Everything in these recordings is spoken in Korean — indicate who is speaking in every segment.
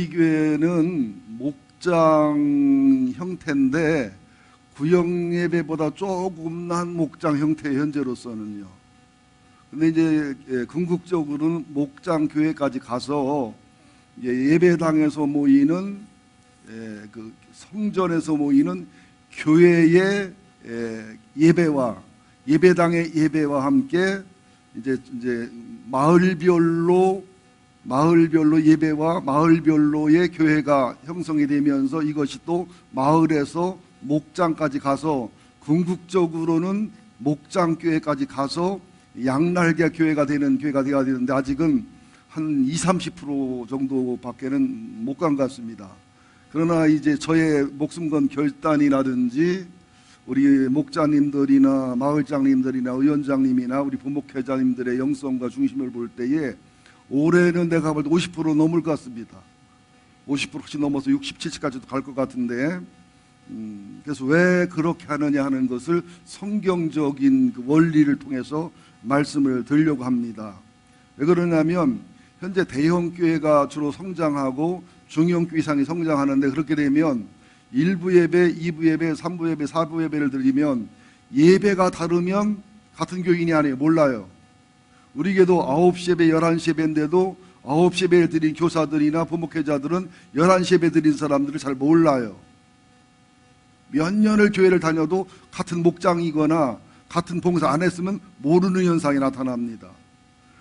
Speaker 1: 이 교회는 목장 형태인데 구역 예배보다 조금 난 목장 형태 현재로서는요. 근데 이제 궁극적으로는 목장 교회까지 가서 예배당에서 모이는 그 성전에서 모이는 교회의 예배와 예배당의 예배와 함께 이제 마을별로 예배와 마을별로의 교회가 형성이 되면서 이것이 또 마을에서 목장까지 가서 궁극적으로는 목장교회까지 가서 양날개 교회가 되는 교회가 되어야 되는데 아직은 한 20-30% 정도밖에는 못 간 것 같습니다. 그러나 이제 저의 목숨 건 결단이라든지 우리 목자님들이나 마을장님들이나 의원장님이나 우리 부목회장님들의 영성과 중심을 볼 때에 올해는 내가 볼 때 50% 넘을 것 같습니다. 50%씩 넘어서 60, 70까지도 갈 것 같은데 그래서 왜 그렇게 하느냐 하는 것을 성경적인 그 원리를 통해서 말씀을 드리려고 합니다. 왜 그러냐면 현재 대형 교회가 주로 성장하고 중형 교회 이상이 성장하는데 그렇게 되면 1부 예배, 2부 예배, 3부 예배, 4부 예배를 드리면 예배가 다르면 같은 교인이 아니에요. 몰라요. 우리 교회도 9시 예배, 11시 예배인데도 9시 예배를 드린 교사들이나 부목회자들은 11시 예배 드린 사람들을 잘 몰라요. 몇 년을 교회를 다녀도 같은 목장이거나 같은 봉사 안 했으면 모르는 현상이 나타납니다.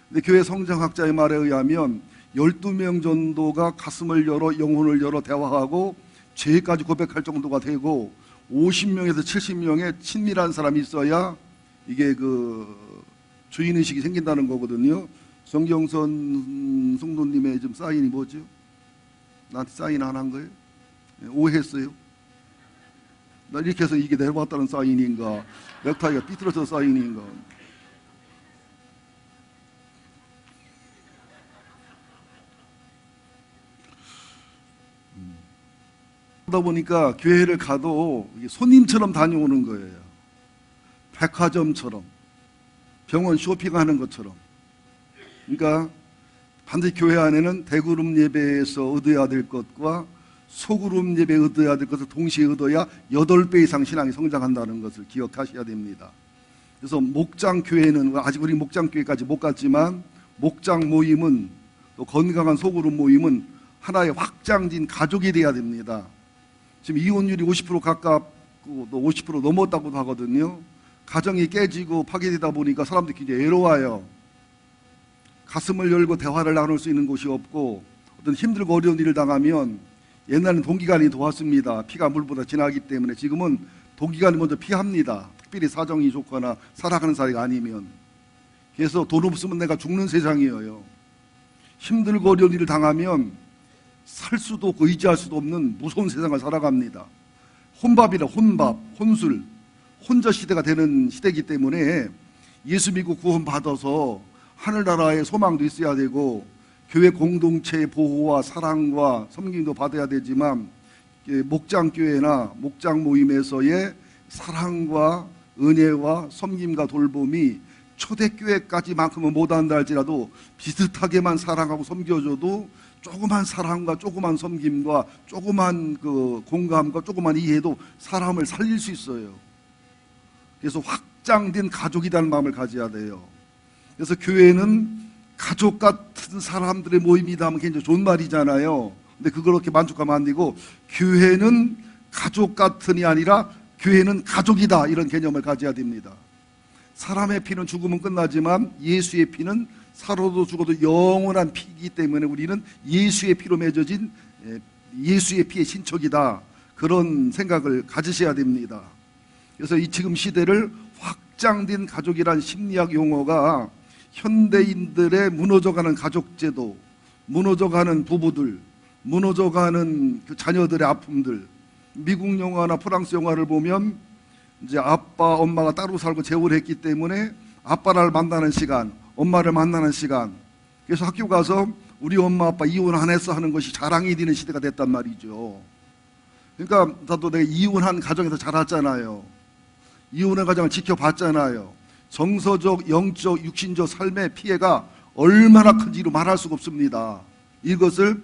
Speaker 1: 근데 교회 성장학자의 말에 의하면 12명 정도가 가슴을 열어 영혼을 열어 대화하고 죄까지 고백할 정도가 되고 50명에서 70명의 친밀한 사람이 있어야 이게 그 주인의식이 생긴다는 거거든요. 정경선 성도님의 좀 사인이 뭐죠? 나한테 사인 안 한 거예요? 오해했어요? 나 이렇게 해서 이게 내려왔다는 사인인가 넥타이가 삐뚤어져 사인인가. 그러다 보니까 교회를 가도 손님처럼 다녀오는 거예요. 백화점처럼 병원 쇼핑하는 것처럼. 그러니까 반드시 교회 안에는 대그룹 예배에서 얻어야 될 것과 소그룹 예배 얻어야 될 것을 동시에 얻어야 8배 이상 신앙이 성장한다는 것을 기억하셔야 됩니다. 그래서 목장교회는 아직 우리 목장교회까지 못 갔지만 목장 모임은 또 건강한 소그룹 모임은 하나의 확장된 가족이 돼야 됩니다. 지금 이혼율이 50% 가깝고 또 50% 넘었다고도 하거든요. 가정이 깨지고 파괴되다 보니까 사람들이 굉장히 외로워요. 가슴을 열고 대화를 나눌 수 있는 곳이 없고 어떤 힘들고 어려운 일을 당하면 옛날에는 동기간이 도왔습니다. 피가 물보다 진하기 때문에 지금은 동기간이 먼저 피합니다. 특별히 사정이 좋거나 살아가는 사이가 아니면. 그래서 돈 없으면 내가 죽는 세상이에요. 힘들고 어려운 일을 당하면 살 수도 없고 의지할 수도 없는 무서운 세상을 살아갑니다. 혼밥이라 혼밥, 혼술, 혼자 시대가 되는 시대이기 때문에 예수 믿고 구원 받아서 하늘나라의 소망도 있어야 되고 교회 공동체의 보호와 사랑과 섬김도 받아야 되지만 목장교회나 목장 모임에서의 사랑과 은혜와 섬김과 돌봄이 초대교회까지만큼은 못한다 할지라도 비슷하게만 사랑하고 섬겨줘도 조그만 사랑과 조그만 섬김과 조그만 그 공감과 조그만 이해도 사람을 살릴 수 있어요. 그래서 확장된 가족이라는 마음을 가져야 돼요. 그래서 교회는 가족 같은 사람들의 모임이다 하면 굉장히 좋은 말이잖아요. 근데 그렇게 만족하면 안 되고 교회는 가족 같은이 아니라 교회는 가족이다 이런 개념을 가져야 됩니다. 사람의 피는 죽으면 끝나지만 예수의 피는 살아도 죽어도 영원한 피이기 때문에 우리는 예수의 피로 맺어진 예수의 피의 신척이다. 그런 생각을 가지셔야 됩니다. 그래서 이 지금 시대를 확장된 가족이란 심리학 용어가 현대인들의 무너져가는 가족제도, 무너져가는 부부들, 무너져가는 그 자녀들의 아픔들, 미국 영화나 프랑스 영화를 보면 이제 아빠, 엄마가 따로 살고 재혼을 했기 때문에 아빠를 만나는 시간, 엄마를 만나는 시간. 그래서 학교 가서 우리 엄마 아빠 이혼 안 했어 하는 것이 자랑이 되는 시대가 됐단 말이죠. 그러니까 나도 내가 이혼한 가정에서 자랐잖아요. 이혼의 가정을 지켜봤잖아요. 정서적, 영적, 육신적 삶의 피해가 얼마나 큰지로 말할 수가 없습니다. 이것을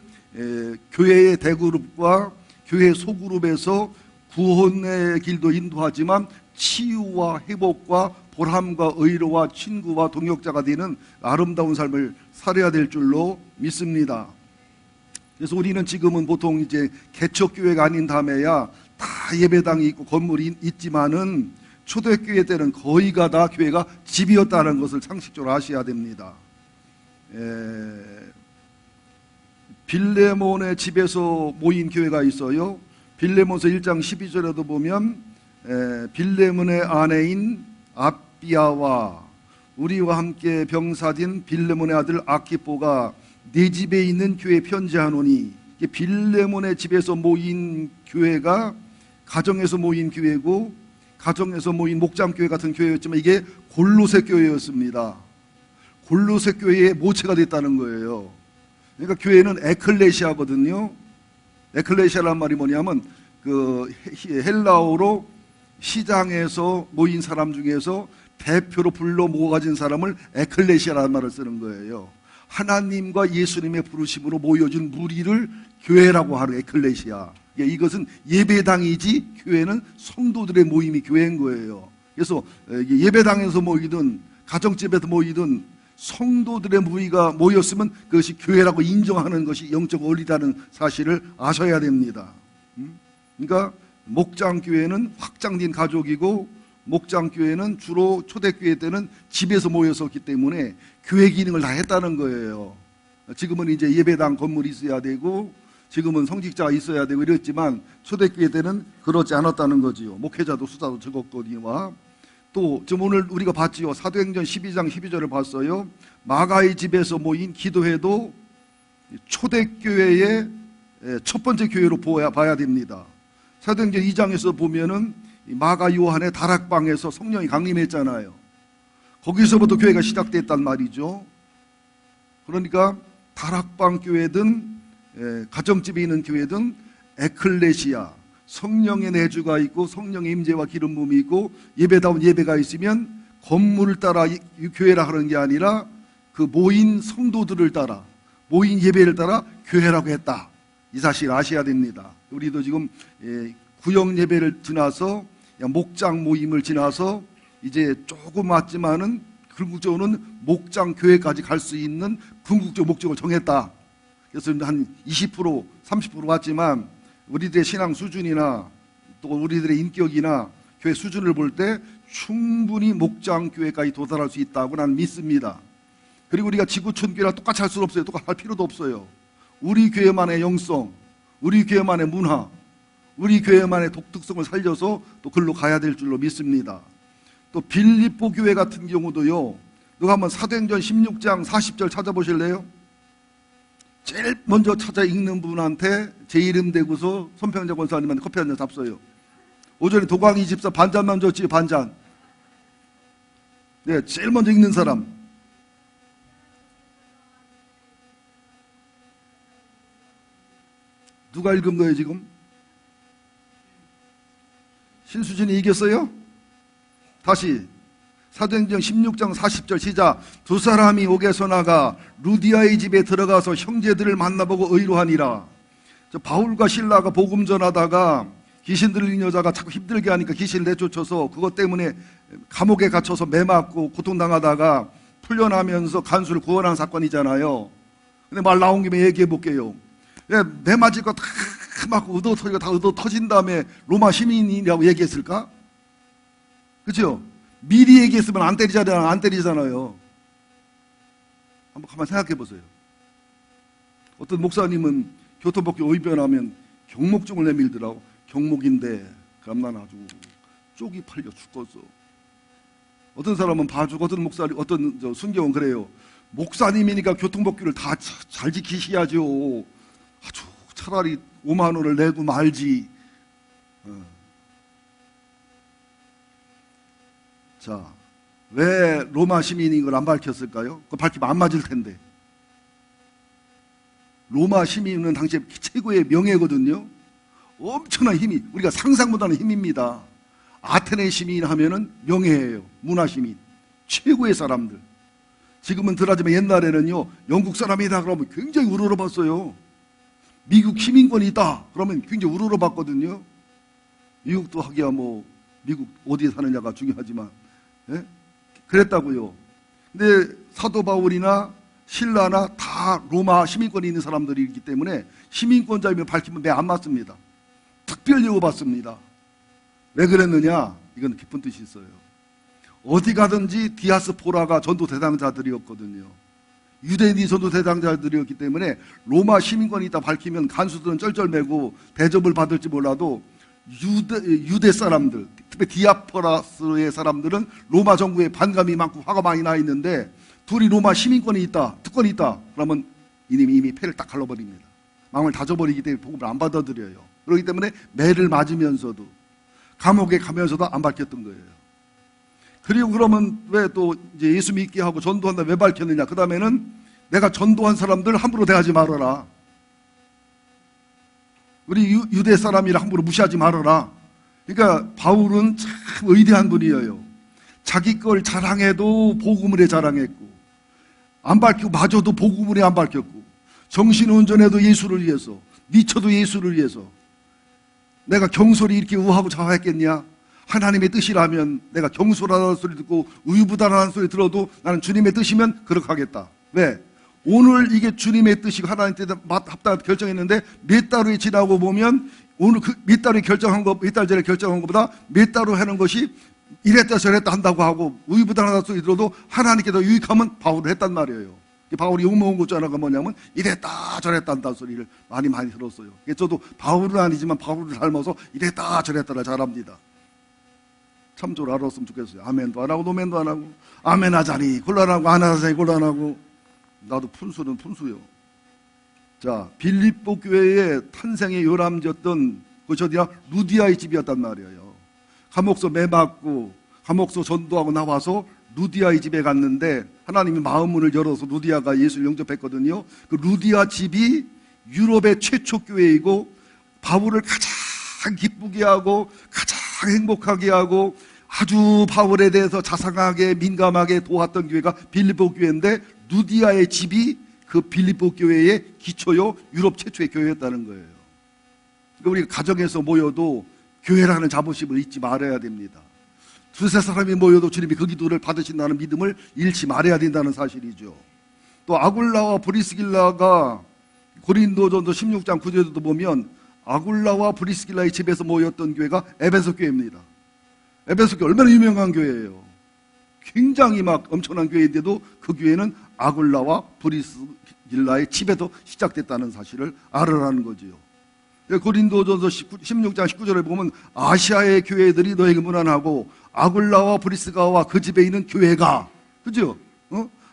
Speaker 1: 교회의 대그룹과 교회 소그룹에서 구원의 길도 인도하지만 치유와 회복과 보람과 의로와 친구와 동역자가 되는 아름다운 삶을 살아야 될 줄로 믿습니다. 그래서 우리는 지금은 보통 이제 개척교회가 아닌 다음에야 다 예배당이 있고 건물이 있지만은 초대교회 때는 거의가 다 교회가 집이었다는 것을 상식적으로 아셔야 됩니다. 빌레몬의 집에서 모인 교회가 있어요. 빌레몬서 1장 12절에도 보면 빌레몬의 아내인 아비아와 우리와 함께 병사진 빌레몬의 아들 아키포가 네 집에 있는 교회에 편지하노니, 빌레몬의 집에서 모인 교회가 가정에서 모인 교회고 가정에서 모인 목장교회 같은 교회였지만 이게 골로새 교회였습니다. 골로새 교회의 모체가 됐다는 거예요. 그러니까 교회는 에클레시아거든요. 에클레시아란 말이 뭐냐면 그 헬라어로 시장에서 모인 사람 중에서 대표로 불러 모아진 사람을 에클레시아라는 말을 쓰는 거예요. 하나님과 예수님의 부르심으로 모여진 무리를 교회라고 하는 에클레시아. 이것은 예배당이지 교회는 성도들의 모임이 교회인 거예요. 그래서 예배당에서 모이든 가정집에서 모이든 성도들의 무리가 모였으면 그것이 교회라고 인정하는 것이 영적 원리라는 사실을 아셔야 됩니다. 그러니까 목장교회는 확장된 가족이고 목장교회는 주로 초대교회 때는 집에서 모였었기 때문에 교회 기능을 다 했다는 거예요. 지금은 이제 예배당 건물이 있어야 되고 지금은 성직자가 있어야 되고 이랬지만 초대교회 때는 그렇지 않았다는 거지요. 목회자도 수자도 적었거니와 또 지금 오늘 우리가 봤지요. 사도행전 12장 12절을 봤어요. 마가의 집에서 모인 기도회도 초대교회의 첫 번째 교회로 봐야 됩니다. 사도행전 2장에서 보면은 마가 요한의 다락방에서 성령이 강림했잖아요. 거기서부터 교회가 시작됐단 말이죠. 그러니까 다락방 교회든 가정집에 있는 교회든 에클레시아, 성령의 내주가 있고 성령의 임재와 기름 부음이 있고 예배다운 예배가 있으면 건물을 따라 교회라 하는 게 아니라 그 모인 성도들을 따라 모인 예배를 따라 교회라고 했다. 이 사실 아셔야 됩니다. 우리도 지금 구역 예배를 지나서 목장 모임을 지나서 이제 조금 왔지만은 궁극적으로는 목장 교회까지 갈 수 있는 궁극적 목적을 정했다. 그래서 한 20%, 30% 왔지만 우리들의 신앙 수준이나 또 우리들의 인격이나 교회 수준을 볼 때 충분히 목장 교회까지 도달할 수 있다고 나는 믿습니다. 그리고 우리가 지구촌 교회랑 똑같이 할 수는 없어요. 똑같이 할 필요도 없어요. 우리 교회만의 영성, 우리 교회만의 문화, 우리 교회만의 독특성을 살려서 또 글로 가야 될 줄로 믿습니다. 또 빌립보 교회 같은 경우도요. 누가 한번 사도행전 16장 40절 찾아보실래요? 제일 먼저 찾아 읽는 분한테 제 이름 대고서 손평자 권사님한테 커피 한 잔 잡숴요. 오전에 도광이 집사 반잔만 줬지, 반잔. 네, 제일 먼저 읽는 사람. 누가 읽은 거예요 지금? 신수진이 이겼어요? 다시 사도행전 16장 40절 시작. 두 사람이 옥에서 나가 루디아의 집에 들어가서 형제들을 만나보고 의로하니라. 바울과 실라가 복음 전하다가 귀신 들린 여자가 자꾸 힘들게 하니까 귀신을 내쫓아서 그것 때문에 감옥에 갇혀서 매 맞고 고통당하다가 풀려나면서 간수를 구원한 사건이잖아요. 근데 말 나온 김에 얘기해 볼게요. 매 맞을 거 다 맞고 의도 터지고 다 의도 터진 다음에 로마 시민이라고 얘기했을까? 그렇죠? 미리 얘기했으면 안 때리잖아요. 한번 가만 생각해 보세요. 어떤 목사님은 교통법규 의변하면 경목증을 내밀더라고. 경목인데 그럼 난 아주 쪽이 팔려 죽겠어. 어떤 사람은 봐주고 어떤 순경은 그래요. 목사님이니까 교통법규를 다 잘 지키셔야죠. 아주 차라리 5만 원을 내고 말지. 자, 왜 로마 시민인 걸 안 밝혔을까요? 그거 밝히면 안 맞을 텐데. 로마 시민은 당시에 최고의 명예거든요. 엄청난 힘이, 우리가 상상 못하는 힘입니다. 아테네 시민 하면은 명예예요. 문화 시민. 최고의 사람들. 지금은 덜하지만 옛날에는요, 영국 사람이다 그러면 굉장히 우러러봤어요. 미국 시민권이 있다. 그러면 굉장히 우러러봤거든요. 미국도 하기야 뭐 미국 어디에 사느냐가 중요하지만, 예? 그랬다고요. 근데 사도 바울이나 신라나 다 로마 시민권이 있는 사람들이기 때문에 시민권자이면 밝히면 매 안 맞습니다. 특별 예우 받습니다. 왜 그랬느냐? 이건 깊은 뜻이 있어요. 어디 가든지 디아스포라가 전도 대상자들이었거든요. 유대인이 전도 대상자들이었기 때문에 로마 시민권이 있다 밝히면 간수들은 쩔쩔매고 대접을 받을지 몰라도 유대 사람들, 특히 디아스포라의 사람들은 로마 정부에 반감이 많고 화가 많이 나 있는데 둘이 로마 시민권이 있다, 특권이 있다. 그러면 이미 패를 딱 갈라버립니다. 마음을 다져버리기 때문에 복음을 안 받아들여요. 그렇기 때문에 매를 맞으면서도 감옥에 가면서도 안 밝혔던 거예요. 그리고 그러면 왜 또 이제 예수 믿게 하고 전도한다 왜 밝혔느냐? 그 다음에는 내가 전도한 사람들 함부로 대하지 말아라. 우리 유대 사람이라 함부로 무시하지 말아라. 그러니까 바울은 참 의대한 분이에요. 자기 걸 자랑해도 복음을 자랑했고, 안 밝히고 마저도 복음을 안 밝혔고, 정신운전해도 예수를 위해서, 미쳐도 예수를 위해서. 내가 경솔이 이렇게 우하고 좌우했겠냐? 하나님의 뜻이라면 내가 경솔하다는 소리 듣고 우유부단하다는 소리 들어도 나는 주님의 뜻이면 그렇게 하겠다. 왜? 오늘 이게 주님의 뜻이고 하나님 뜻에 합당하다 결정했는데 몇 달이 지나고 보면 오늘 그 몇 달이 결정한 것, 몇 달 전에 결정한 것보다 몇 달로 하는 것이 이랬다 저랬다 한다고 하고 우유부단하다는 소리 들어도 하나님께 더 유익하면 바울을 했단 말이에요. 바울이 욕먹은 것 중 하나가 뭐냐면 이랬다 저랬다 한다는 소리를 많이 들었어요. 저도 바울은 아니지만 바울을 닮아서 이랬다 저랬다를 잘합니다. 참 줄 알았으면 좋겠어요. 아멘도 안 하고 노멘도 안 하고 아멘 하자니 곤란하고 안 하자니 곤란하고 나도 푼수는 푼수요. 자, 빌립보 교회의 탄생의 요람졌던 그것이 어디야? 루디아의 집이었단 말이에요. 감옥서 매 맞고 감옥서 전도하고 나와서 루디아의 집에 갔는데 하나님이 마음문을 열어서 루디아가 예수를 영접했거든요. 그 루디아 집이 유럽의 최초 교회이고 바울을 가장 기쁘게 하고 가장 행복하게 하고 아주 바울에 대해서 자상하게 민감하게 도왔던 교회가 빌립보 교회인데 루디아의 집이 그 빌립보 교회의 기초요 유럽 최초의 교회였다는 거예요. 그러니까 우리가 가정에서 모여도 교회라는 자부심을 잊지 말아야 됩니다. 두세 사람이 모여도 주님이 그 기도를 받으신다는 믿음을 잃지 말아야 된다는 사실이죠. 또 아굴라와 브리스길라가 고린도전서 16장 9절에도 보면 아굴라와 브리스길라의 집에서 모였던 교회가 에베소 교회입니다. 에베소 교회 얼마나 유명한 교회예요. 굉장히 막 엄청난 교회인데도 그 교회는 아굴라와 브리스길라의 집에서 시작됐다는 사실을 알으라는 거지요. 고린도전서 16장 19절에 보면 아시아의 교회들이 너에게 문안하고 아굴라와 브리스가와 그 집에 있는 교회가, 그죠?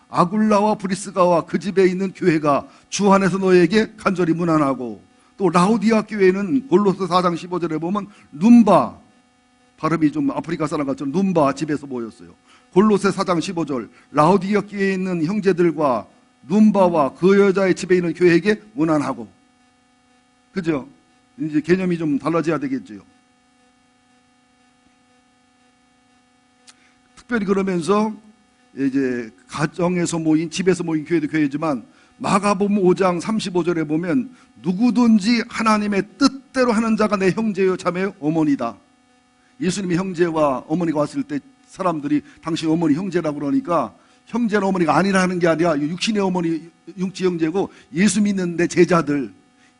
Speaker 1: 아굴라와 브리스가와 그 집에 있는 교회가 주 안에서 너에게 간절히 문안하고, 또 라우디아 교회는 골로새 4장 15절에 보면 num바, 발음이 좀 아프리카 사람 같죠. num바 집에서 모였어요. 골로새 4장 15절 라우디아 교회에 있는 형제들과 num바와 그 여자의 집에 있는 교회에게 문안하고, 그죠? 이제 개념이 좀 달라져야 되겠죠. 특별히 그러면서 이제 가정에서 모인, 집에서 모인 교회도 교회지만 마가복음 5장 35절에 보면 누구든지 하나님의 뜻대로 하는 자가 내 형제요 자매요 어머니다. 예수님이 형제와 어머니가 왔을 때 사람들이 당신 어머니 형제라고 그러니까 형제나 어머니가 아니라는 게 아니라 육신의 어머니 육지 형제고 예수 믿는데 제자들,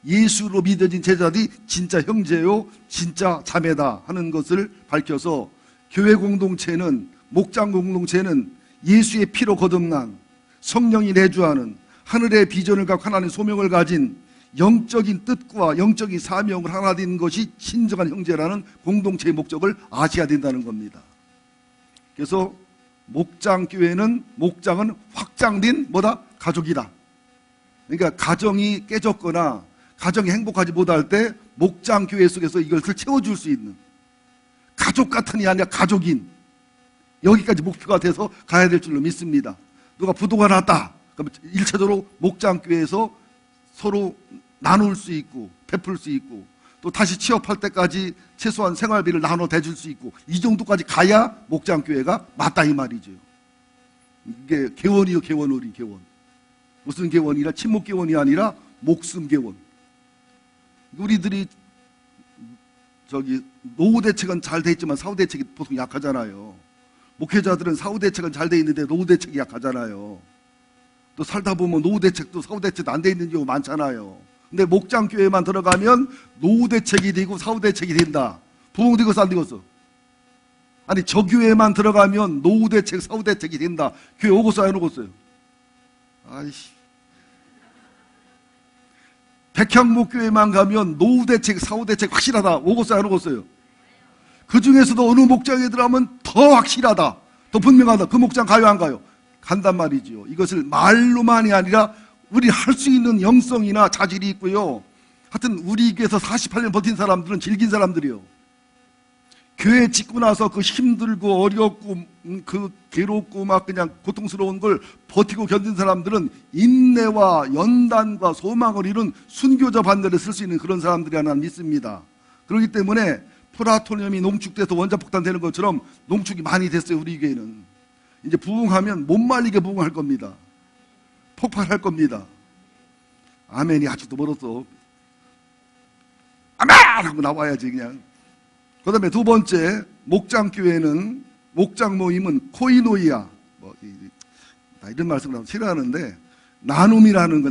Speaker 1: 예수로 믿어진 제자들이 진짜 형제요 진짜 자매다 하는 것을 밝혀서 교회 공동체는, 목장 공동체는 예수의 피로 거듭난, 성령이 내주하는 하늘의 비전을 갖고 하나님의 소명을 가진 영적인 뜻과 영적인 사명을 하나 된 것이 진정한 형제라는 공동체의 목적을 아셔야 된다는 겁니다. 그래서 목장은 확장된 뭐다? 가족이다. 그러니까 가정이 깨졌거나 가정이 행복하지 못할 때 목장교회 속에서 이것을 채워줄 수 있는 가족 같은 이 아니라 가족인, 여기까지 목표가 돼서 가야 될 줄로 믿습니다. 누가 부도가 났다 그럼 1차적으로 목장교회에서 서로 나눌 수 있고 베풀 수 있고 또 다시 취업할 때까지 최소한 생활비를 나눠 대줄 수 있고 이 정도까지 가야 목장교회가 맞다 이 말이죠. 이게 개원이요 개원. 무슨 개원이라 친목개원이 아니라 목숨개원. 우리들이 노후 대책은 잘 돼 있지만 사후 대책이 보통 약하잖아요. 목회자들은 사후 대책은 잘 돼 있는데 노후 대책이 약하잖아요. 또 살다 보면 노후 대책도 사후 대책도 안 돼 있는 경우 많잖아요. 근데 목장교회만 들어가면 노후 대책이 되고 사후 대책이 된다. 부흥 되고서 안 되고서. 아니 저 교회만 들어가면 노후 대책 사후 대책이 된다. 교회 오고서 안 오고서요. 아이씨. 백향목 교회만 가면 노후 대책 사후 대책 확실하다. 오고서 안 오고서요. 그 중에서도 어느 목장에 들어가면 더 확실하다. 더 분명하다. 그 목장 가요 안 가요? 간단 말이지요. 이것을 말로만이 아니라 우리 할 수 있는 영성이나 자질이 있고요. 하여튼 우리 교회에서 48년 버틴 사람들은 질긴 사람들이요. 교회 짓고 나서 그 힘들고 어렵고 그 괴롭고 막 그냥 고통스러운 걸 버티고 견딘 사람들은 인내와 연단과 소망을 이룬 순교자 반열에 쓸 수 있는 그런 사람들이라 나는 믿습니다. 그렇기 때문에 플라토늄이 농축돼서 원자폭탄 되는 것처럼 농축이 많이 됐어요. 우리 교회는 이제 부흥하면 못 말리게 부흥할 겁니다. 폭발할 겁니다. 아멘이 아직도 멀었어. 아멘! 하고 나와야지 그냥. 그 다음에 두 번째 목장교회는 목장 모임은 코이노이아 나 이런 말씀을 싫어하는데 나눔이라는 거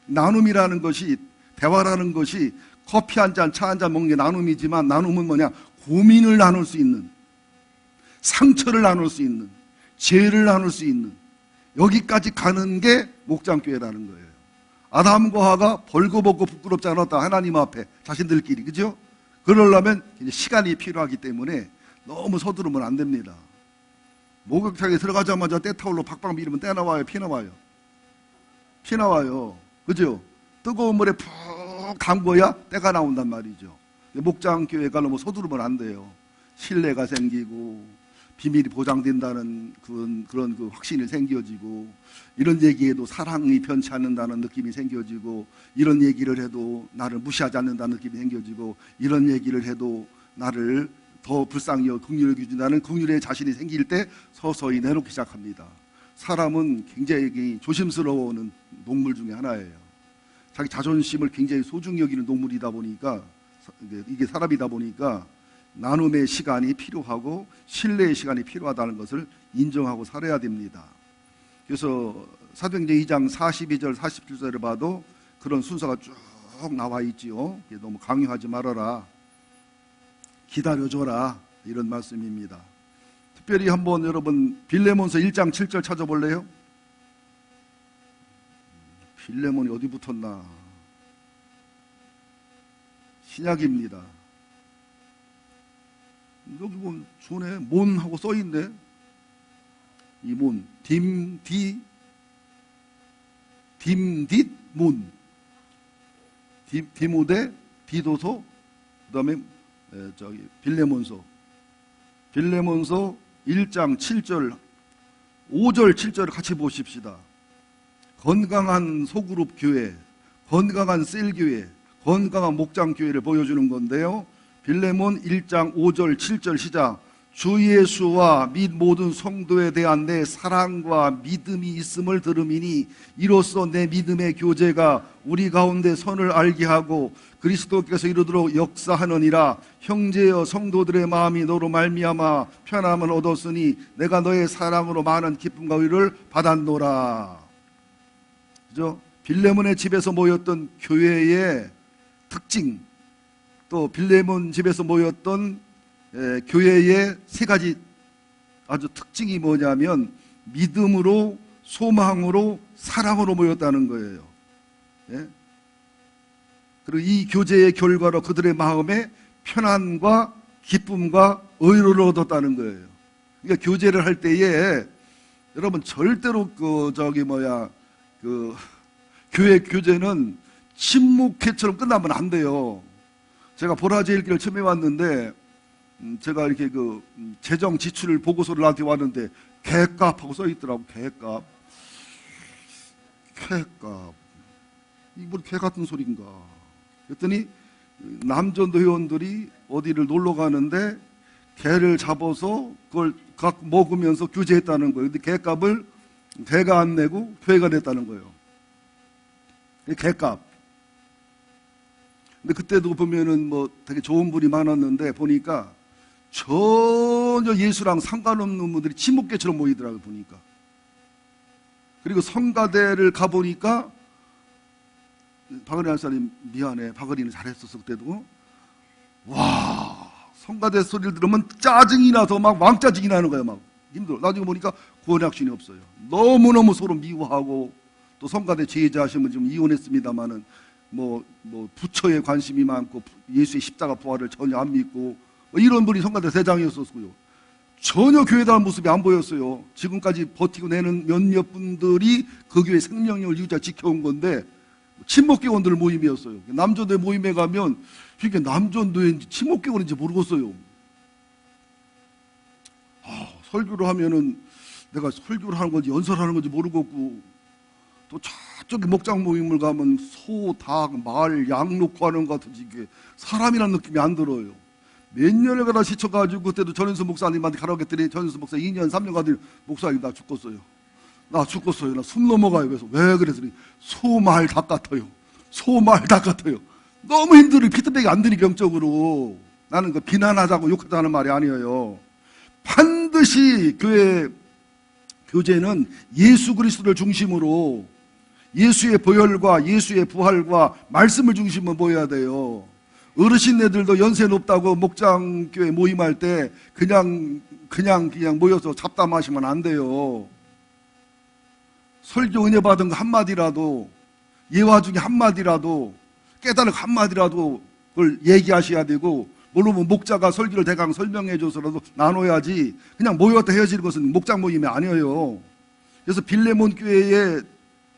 Speaker 1: 나눔이라는 것이 대화라는 것이 커피 한 잔 차 한 잔 먹는 게 나눔이지만 나눔은 뭐냐 고민을 나눌 수 있는 상처를 나눌 수 있는 죄를 나눌 수 있는 여기까지 가는 게 목장교회라는 거예요. 아담과 하와가 벌거벗고 부끄럽지 않았다. 하나님 앞에 자신들끼리 그죠? 그러려면 시간이 필요하기 때문에 너무 서두르면 안 됩니다. 목욕탕에 들어가자마자 때타올로 박박 밀으면 때 나와요? 피 나와요? 피 나와요. 그죠? 뜨거운 물에 푹 담궈야 때가 나온단 말이죠. 목장교회가 너무 서두르면 안 돼요. 신뢰가 생기고 비밀이 보장된다는 그런 확신이 생겨지고 이런 얘기에도 사랑이 편치 않는다는 느낌이 생겨지고 이런 얘기를 해도 나를 무시하지 않는다는 느낌이 생겨지고 이런 얘기를 해도 나를 더 불쌍히 긍휼히 여겨준다는 긍휼의 자신이 생길 때 서서히 내놓기 시작합니다. 사람은 굉장히 조심스러워하는 동물 중에 하나예요. 자기 자존심을 굉장히 소중히 여기는 동물이다 보니까 이게 사람이다 보니까 나눔의 시간이 필요하고 신뢰의 시간이 필요하다는 것을 인정하고 살아야 됩니다. 그래서 사도행전 2장 42절 47절을 봐도 그런 순서가 쭉 나와 있지요. 너무 강요하지 말아라. 기다려줘라. 이런 말씀입니다. 특별히 한번 여러분 빌레몬서 1장 7절 찾아볼래요? 빌레몬이 어디 붙었나? 신약입니다. 여기 보면 손에 몬하고 써있네. 이 몬, 딤딧 몬. 디모데, 디도서, 그 다음에 빌레몬서 1장 7절, 5절, 7절을 같이 보십시다. 건강한 소그룹 교회, 건강한 셀교회, 건강한 목장교회를 보여주는 건데요. 빌레몬 1장 5절 7절 시작. 주 예수와 및 모든 성도에 대한 내 사랑과 믿음이 있음을 들음이니 이로써 내 믿음의 교제가 우리 가운데 선을 알게 하고 그리스도께서 이르도록 역사하느니라. 형제여 성도들의 마음이 너로 말미암아 편함을 얻었으니 내가 너의 사랑으로 많은 기쁨과 의를 받았노라. 그죠? 빌레몬의 집에서 모였던 교회의 특징, 또 빌레몬 집에서 모였던 교회의 세 가지 아주 특징이 뭐냐면 믿음으로, 소망으로, 사랑으로 모였다는 거예요. 예? 그리고 이 교제의 결과로 그들의 마음에 편안과 기쁨과 의로를 얻었다는 거예요. 그러니까 교제를 할 때에 여러분 절대로 교회 교제는 침묵회처럼 끝나면 안 돼요. 제가 보라제일교를 처음에 왔는데 제가 이렇게 재정 지출 보고서를 나한테 왔는데 개값하고 써 있더라고. 개값. 이게 뭐 개 같은 소린가. 그랬더니 남전도 회원들이 어디를 놀러 가는데 개를 잡아서 그걸 각 먹으면서 교제했다는 거예요. 근데 개값을 개가 안 내고 교회가 냈다는 거예요. 개값. 근데 그때도 보면은 뭐 되게 좋은 분이 많았는데 보니까 전혀 예수랑 상관없는 분들이 친목계처럼 모이더라고요, 보니까. 그리고 성가대를 가보니까, 박은희 한사님 미안해, 박은희는 잘했었어 그때도. 와, 성가대 소리를 들으면 짜증이 나서 막 왕짜증이 나는 거예요. 막 힘들어. 나중에 보니까 구원학신이 없어요. 너무너무 서로 미워하고, 또 성가대 제자하시면 좀 이혼했습니다마는 뭐 부처에 관심이 많고 예수의 십자가 부활을 전혀 안 믿고 이런 분이 성가대 대장이었었고요. 전혀 교회에 대한 모습이 안 보였어요. 지금까지 버티고 내는 몇몇 분들이 그 교회 생명력을 유지하 지켜온 건데, 친목교원들 모임이었어요. 남전도회 모임에 가면 이게 남전도회인지 친목교원인지 모르겠어요. 설교를 하면은 내가 설교를 하는 건지 연설하는 건지 모르겠고, 또 저쪽에 목장 모임을 가면 소, 닭, 말, 양 놓고 하는 것 같은지 이게 사람이라는 느낌이 안 들어요. 몇 년을 가다 지쳐가지고 그때도 전현수 목사님한테 가라고 했더니 전현수 목사 2년, 3년 가더니 목사님 나 죽겠어요. 나 숨 넘어가요. 그래서 왜 그랬더니 소, 말, 닭 같아요. 소, 말, 닭 같아요. 너무 힘들어요. 피드백이 안 되니 영적으로. 나는 그 비난하자고 욕하자는 말이 아니에요. 반드시 교회 교제는 예수 그리스도를 중심으로 예수의 보혈과 예수의 부활과 말씀을 중심으로 모여야 돼요. 어르신네들도 연세 높다고 목장교회 모임할 때 그냥 모여서 잡담하시면 안 돼요. 설교 은혜 받은 거 한마디라도, 예화 중에 한마디라도, 깨달은 한마디라도 그걸 얘기하셔야 되고, 물론 목자가 설교를 대강 설명해 줘서라도 나눠야지 그냥 모였다 헤어지는 것은 목장 모임이 아니에요. 그래서 빌레몬 교회의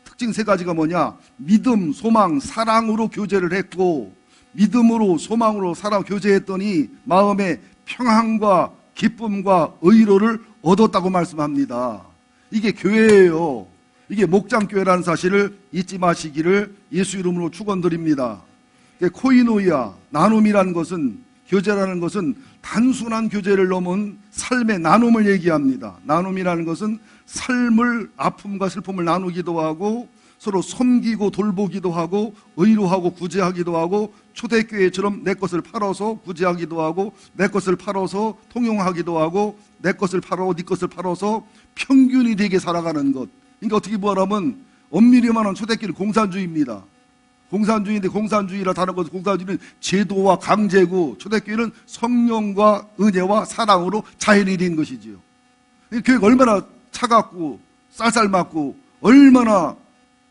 Speaker 1: 특징 세 가지가 뭐냐? 믿음, 소망, 사랑으로 교제를 했고, 믿음으로 소망으로 사랑 교제했더니 마음에 평안과 기쁨과 의로를 얻었다고 말씀합니다. 이게 교회예요. 이게 목장교회라는 사실을 잊지 마시기를 예수 이름으로 축원드립니다. 코이노이아, 나눔이라는 것은, 교제라는 것은 단순한 교제를 넘은 삶의 나눔을 얘기합니다. 나눔이라는 것은 삶을, 아픔과 슬픔을 나누기도 하고 서로 섬기고 돌보기도 하고 의로하고 구제하기도 하고, 초대교회처럼 내 것을 팔아서 구제하기도 하고 내 것을 팔아서 통용하기도 하고 내 것을 팔아 네 것을 팔아서 평균이 되게 살아가는 것. 그러니까 어떻게 보라면 엄밀히 말하면 초대교회는 공산주의입니다. 공산주의인데, 공산주의라 다른 것은, 공산주의는 제도와 강제고 초대교회는 성령과 은혜와 사랑으로 자연이 된 것이지요. 교회가 얼마나 차갑고 쌀쌀맞고 얼마나,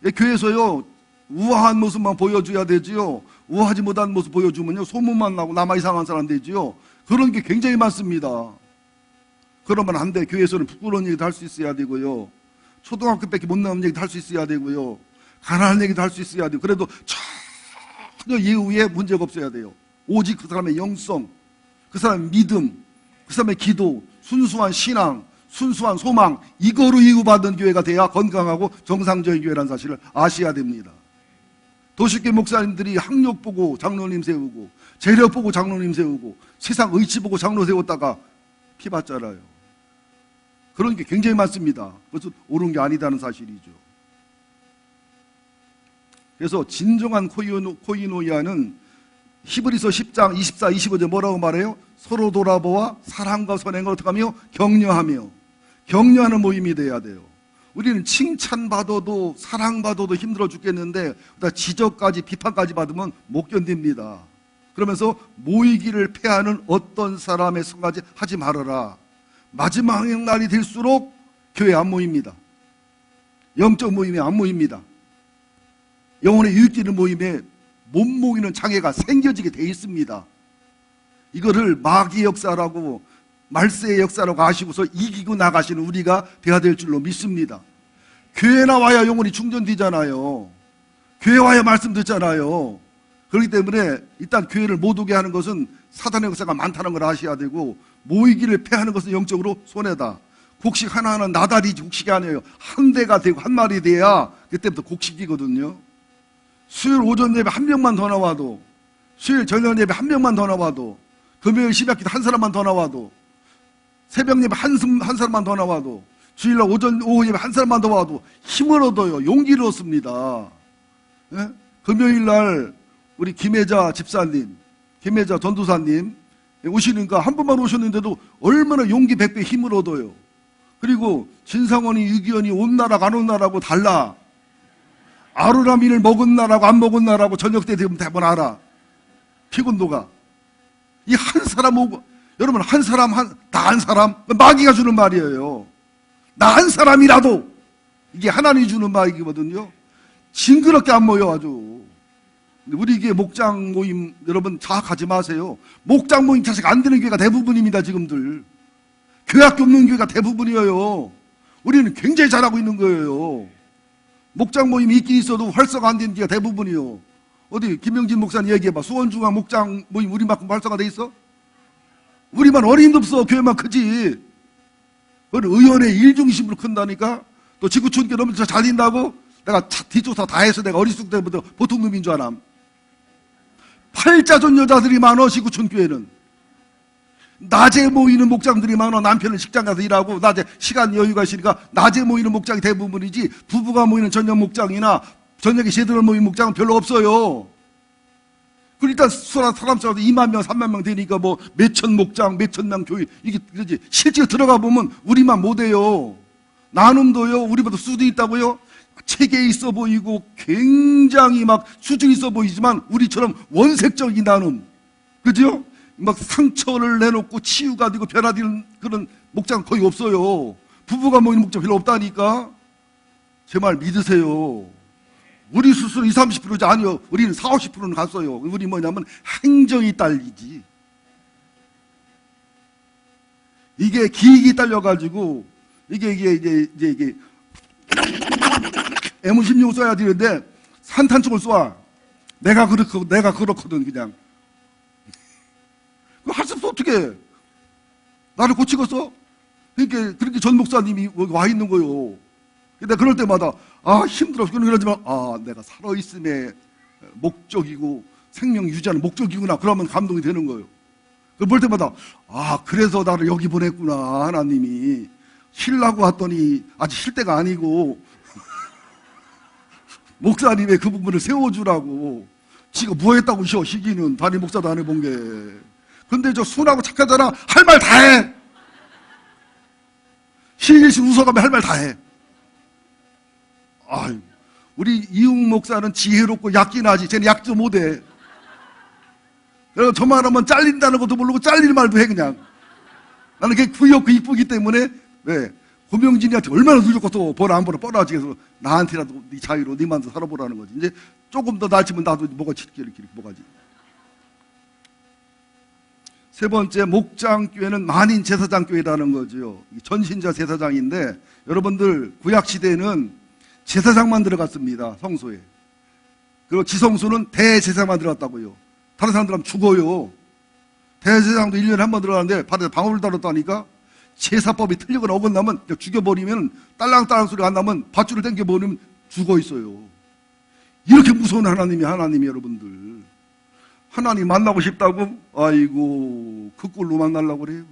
Speaker 1: 교회에서요 우아한 모습만 보여줘야 되지요. 우아하지 못한 모습 보여주면요 소문만 나고 남아 이상한 사람 되지요. 그런 게 굉장히 많습니다. 그러면 안 돼. 교회에서는 부끄러운 얘기도 할 수 있어야 되고요, 초등학교밖에 못 나온 얘기도 할 수 있어야 되고요, 가난한 얘기도 할 수 있어야 돼요. 그래도 전혀 예우에 문제가 없어야 돼요. 오직 그 사람의 영성, 그 사람의 믿음, 그 사람의 기도, 순수한 신앙, 순수한 소망, 이거로 이유받은 교회가 돼야 건강하고 정상적인 교회라는 사실을 아셔야 됩니다. 도시교회 목사님들이 학력 보고 장로님 세우고, 재력 보고 장로님 세우고, 세상 의치 보고 장로 세웠다가 피 받잖아요. 그런 게 굉장히 많습니다. 그래서 옳은 게 아니다는 사실이죠. 그래서 진정한 코이노이아는 히브리서 10장 24, 25절 뭐라고 말해요? 서로 돌아보아 사랑과 선행을 어떻게 하며? 격려하며. 격려하는 모임이 돼야 돼요. 우리는 칭찬받아도 사랑받아도 힘들어 죽겠는데 지적까지 비판까지 받으면 못 견딥니다. 그러면서 모이기를 패하는 어떤 사람의 성가지 하지 말아라. 마지막 날이 될수록 교회 안 모입니다. 영적 모임에 안 모입니다. 영혼의 유익되는 모임에 못 모이는 장애가 생겨지게 돼 있습니다. 이거를 마귀의 역사라고, 말세의 역사라고 아시고서 이기고 나가시는 우리가 돼야 될 줄로 믿습니다. 교회 나와야 영혼이 충전되잖아요. 교회 와야 말씀 듣잖아요. 그렇기 때문에 일단 교회를 못 오게 하는 것은 사단의 역사가 많다는 걸 아셔야 되고, 모이기를 패하는 것은 영적으로 손해다. 곡식 하나하나 나달이지 곡식이 아니에요. 한 대가 되고 한 마리 돼야 그때부터 곡식이거든요. 수요일 오전 예배 한 명만 더 나와도, 수요일 저녁 예배 한 명만 더 나와도, 금요일 시작기도 한 사람만 더 나와도, 새벽 예배 한 사람만 더 나와도, 주일날 오전 오후 예배 한 사람만 더 와도 힘을 얻어요. 용기를 얻습니다. 예? 금요일날 우리 김혜자 집사님, 김혜자 전도사님 오시니까 한 번만 오셨는데도 얼마나 용기 100배 힘을 얻어요. 그리고 진상원이 유기원이 온 나라가 안 온 나라고 달라. 아루라민을 먹은 나라고 안 먹은 나라고 저녁 때 되면 대번 알아. 피곤도가. 이 한 사람 오고, 여러분 한 사람 다 한 사람 마귀가 주는 말이에요. 나 한 사람이라도 이게 하나님이 주는 말이거든요. 징그럽게 안 모여 아주. 우리 교회 목장 모임 여러분 자학하지 마세요. 목장 모임 자식 안 되는 교회가 대부분입니다. 지금들 교회학교 없는 교회가 대부분이에요. 우리는 굉장히 잘하고 있는 거예요. 목장 모임이 있긴 있어도 활성화 안 되는 교회가 대부분이요. 어디 김명진 목사님 얘기해봐. 수원중앙 목장 모임 우리만큼 활성화돼 있어? 우리만 어린도 없어. 교회만 크지. 의원의 일중심으로 큰다니까. 또 지구촌교 너무 잘 된다고 내가 뒷조사 다 해서 내가 어리숙 때부터 보통 놈인 줄 알아. 팔자존 여자들이 많어. 지구촌교회는 낮에 모이는 목장들이 많아. 남편은 직장 가서 일하고 낮에 시간 여유가 있으니까 낮에 모이는 목장이 대부분이지 부부가 모이는 저녁 목장이나 저녁에 제대로 모이는 목장은 별로 없어요. 그리고 일단 사람 수가 2만 명 3만 명 되니까 뭐 몇천 목장 몇천 명 교회 이게 그러지. 실제 들어가 보면 우리만 못해요. 나눔도요 우리보다 수도 있다고요. 체계 있어 보이고 굉장히 막 수준 있어 보이지만 우리처럼 원색적인 나눔, 그죠? 막 상처를 내놓고 치유가 되고 변화되는 그런 목장 거의 없어요. 부부가 모이는 목장 별로 없다니까. 제 말 믿으세요. 우리 수술 20, 30%지 아니요. 우리는 40, 50%는 갔어요. 우리 뭐냐면 행정이 딸리지. 이게 기익이 딸려가지고 이게 M16 써야 되는데 산탄총을 쏴. 내가 그렇거든 그냥. 할 수 없어 어떻게? 나를 고치겠어? 그러니까 그렇게 전 목사님이 와 있는 거요. 근데 그럴 때마다 힘들어. 그러지만 내가 살아 있음의 목적이고 생명 유지하는 목적이구나. 그러면 감동이 되는 거예요. 볼 때마다 그래서 나를 여기 보냈구나 하나님이. 쉬려고 왔더니 아직 쉴 때가 아니고 목사님의 그 부분을 세워주라고. 지가 뭐 했다고 쉬어. 시기는 담임 목사도 안 해본 게. 근데 저 순하고 착하잖아. 할 말 다 해. 실실 웃어가며 할 말 다 해. 우리 이웅 목사는 지혜롭고 약긴 하지. 쟤는 약도 못해. 내가 저만 하면 잘린다는 것도 모르고 잘릴 말도 해 그냥. 나는 그게 귀엽고 이쁘기 때문에. 왜? 고명진이한테 얼마나 누렸고 또 보라 안 보라 뻔하지. 그래서 나한테라도 네 자유로 네 마음대로 살아보라는 거지. 이제 조금 더 나아지면 나도 뭐가 이렇게 뭐가지. 세 번째, 목장교회는 만인 제사장교회라는 거죠. 전신자 제사장인데 여러분들 구약시대에는 제사장만 들어갔습니다. 성소에. 그리고 지성소는 대제사장만 들어갔다고요. 다른 사람들은 죽어요. 대제사장도 1년에 한 번 들어가는데 방울을 달았다니까 제사법이 틀리거나 어긋나면 죽여버리면 딸랑딸랑 소리가 안 나면 밧줄을 당겨버리면 죽어 있어요. 이렇게 무서운 하나님이 여러분들. 하나님 만나고 싶다고? 아이고 그 꼴로 만나려고 그래요.